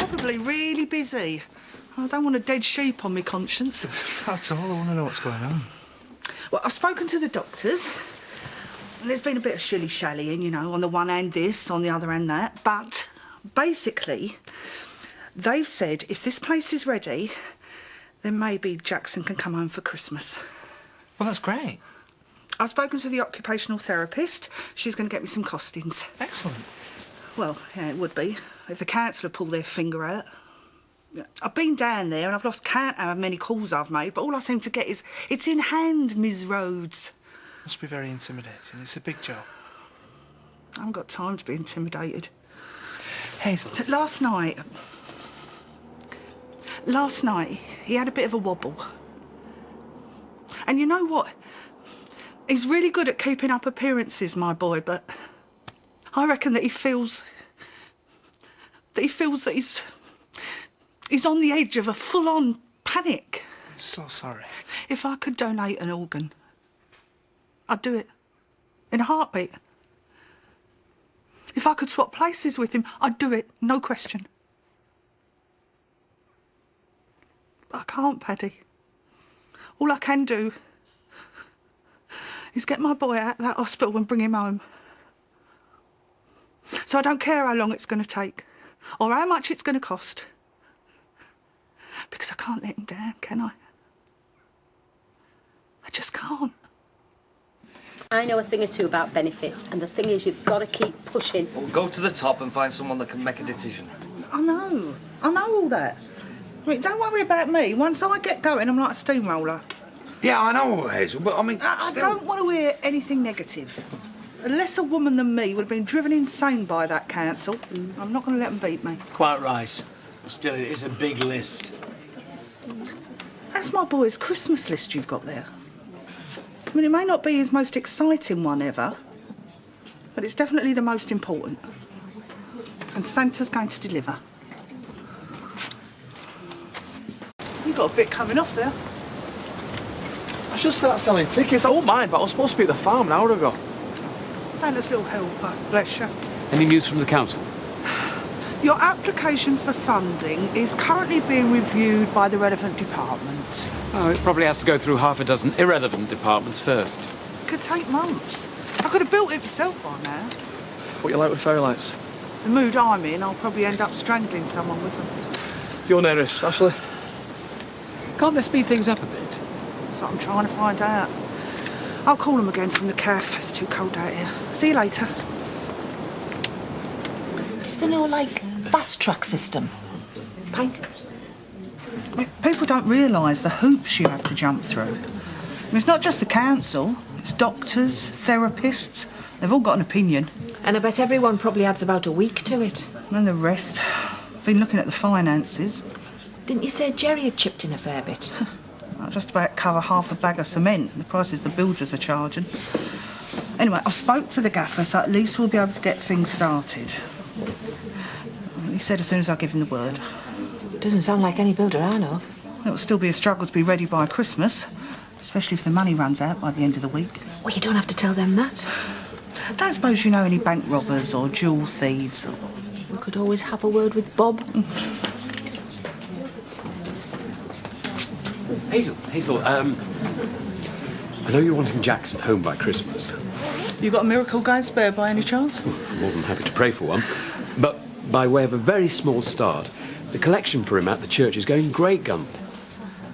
probably really busy. I don't want a dead sheep on my conscience. That's all. I want to know what's going on. Well, I've spoken to the doctors. There's been a bit of shilly-shallying, you know, on the one hand this, on the other hand that. But basically, they've said if this place is ready, then maybe Jackson can come home for Christmas. Well, that's great. I've spoken to the occupational therapist. She's going to get me some costings. Excellent. Well, yeah, it would be, if the council had pulled their finger out. I've been down there and I've lost count how many calls I've made, but all I seem to get is, it's in hand, Ms. Rhodes. Must be very intimidating. It's a big job. I haven't got time to be intimidated. Hazel. Last night, he had a bit of a wobble. And you know what? He's really good at keeping up appearances, my boy, but I reckon that he feels that he's on the edge of a full-on panic. I'm so sorry. If I could donate an organ, I'd do it. In a heartbeat. If I could swap places with him, I'd do it, no question. But I can't, Paddy. All I can do is get my boy out of that hospital and bring him home. So I don't care how long it's going to take or how much it's going to cost. Because I can't let him down, can I? I just can't. I know a thing or two about benefits, and the thing is you've got to keep pushing. Well, go to the top and find someone that can make a decision. I know all that. I mean, don't worry about me. Once I get going, I'm like a steamroller. Yeah, I know, Hazel, but I mean, I don't want to hear anything negative. A lesser woman than me would have been driven insane by that council. I'm not going to let them beat me. Quite right. Still, it is a big list. That's my boy's Christmas list you've got there. I mean, it may not be his most exciting one ever, but it's definitely the most important. And Santa's going to deliver. You've got a bit coming off there. I should start selling tickets. I won't mind, but I was supposed to be at the farm an hour ago. Santa's little helper, bless you. Any news from the council? Your application for funding is currently being reviewed by the relevant department. Oh, it probably has to go through half a dozen irrelevant departments first. It could take months. I could have built it myself by now. What you like with fairy lights? The mood I'm in, I'll probably end up strangling someone with them. You're nearest, Ashley. Can't they speed things up a bit? That's what I'm trying to find out. I'll call them again from the cafe. It's too cold out here. See you later. Is there no, like, fast track system? Pint? I mean, people don't realise the hoops you have to jump through. I mean, it's not just the council, it's doctors, therapists. They've all got an opinion. And I bet everyone probably adds about a week to it. And the rest. Been looking at the finances. Didn't you say Jerry had chipped in a fair bit? I'll just about cover half a bag of cement, the prices the builders are charging. Anyway, I spoke to the gaffer, so at least we'll be able to get things started. He said as soon as I give him the word. Doesn't sound like any builder I know. It'll still be a struggle to be ready by Christmas, especially if the money runs out by the end of the week. Well, you don't have to tell them that. Don't suppose you know any bank robbers or jewel thieves or... We could always have a word with Bob. Hazel, I know you're wanting Jackson home by Christmas. You got a miracle going spare by any chance? I'm more than happy to pray for one. But by way of a very small start, the collection for him at the church is going great guns.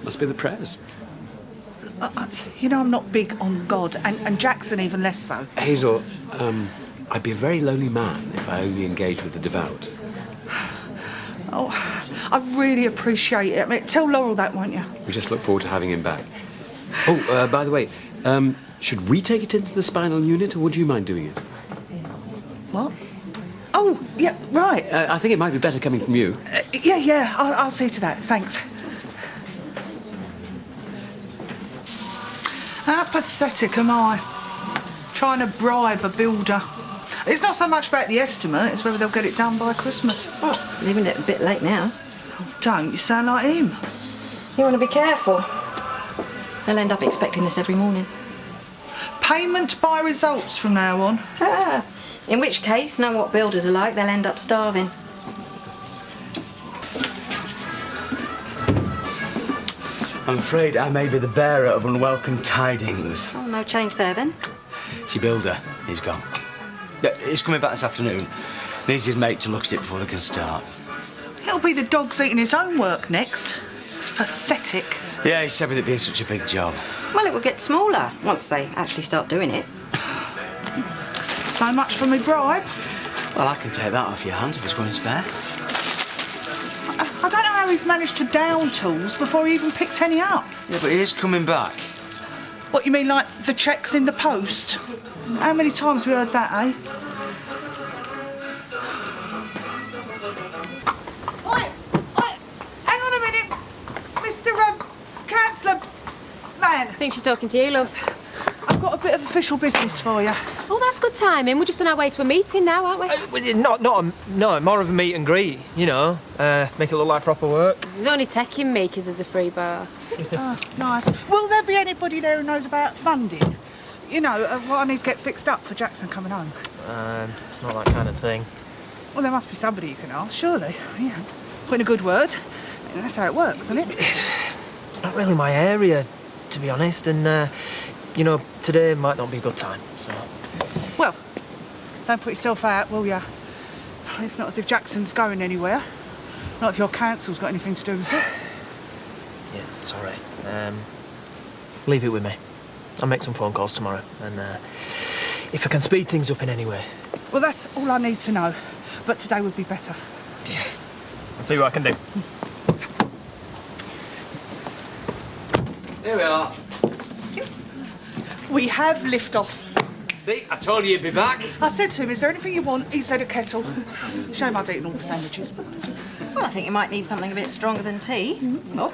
Must be the prayers. You know, I'm not big on God, and Jackson even less so. Hazel, I'd be a very lonely man if I only engaged with the devout. Oh, I really appreciate it. I mean, tell Laurel that, won't you? We just look forward to having him back. Oh, by the way, should we take it into the spinal unit, or would you mind doing it? What? Oh, yeah, right. I think it might be better coming from you. Yeah, I'll see to that. Thanks. How pathetic am I? Trying to bribe a builder. It's not so much about the estimate, it's whether they'll get it done by Christmas. Oh, leaving it a bit late now. Oh, don't, you sound like him. You want to be careful. They'll end up expecting this every morning. Payment by results from now on. In which case, know what builders are like, they'll end up starving. I'm afraid I may be the bearer of unwelcome tidings. Oh, no change there then. See, Builder, he's gone. Yeah, he's coming back this afternoon. Needs his mate to look at it before they can start. It'll be the dog's eating his own work next. It's pathetic. Yeah, he said with it being such a big job. Well, it will get smaller once they actually start doing it. So much for me bribe. Well, I can take that off your hands if it's going spare. I don't know how he's managed to down tools before he even picked any up. Yeah, but he is coming back. What, you mean like the cheques in the post? How many times have we heard that, eh? Oi! Hang on a minute, Mr. Councillor Man. I think she's talking to you, love. I've got a bit of official business for you. Oh, that's good timing. We're just on our way to a meeting now, aren't we? No, more of a meet and greet, you know. Make it look like proper work. It's only taking me because there's a free bar. Oh, nice. Will there be anybody there who knows about funding? You know, what I need to get fixed up for Jackson coming home. It's not that kind of thing. Well, there must be somebody you can ask, surely. Yeah. Put in a good word. That's how it works, isn't it? It's not really my area, to be honest, and, you know, today might not be a good time, so... Well, don't put yourself out, will ya? It's not as if Jackson's going anywhere. Not if your council's got anything to do with it. Yeah, it's all right. Leave it with me. I'll make some phone calls tomorrow, and if I can speed things up in any way. Well, that's all I need to know. But today would be better. Yeah. I'll see what I can do. Here we are. We have liftoff. See, I told you you'd be back. I said to him, is there anything you want? He said a kettle. Shame I'd eaten all the sandwiches. Well, I think you might need something a bit stronger than tea. Oh.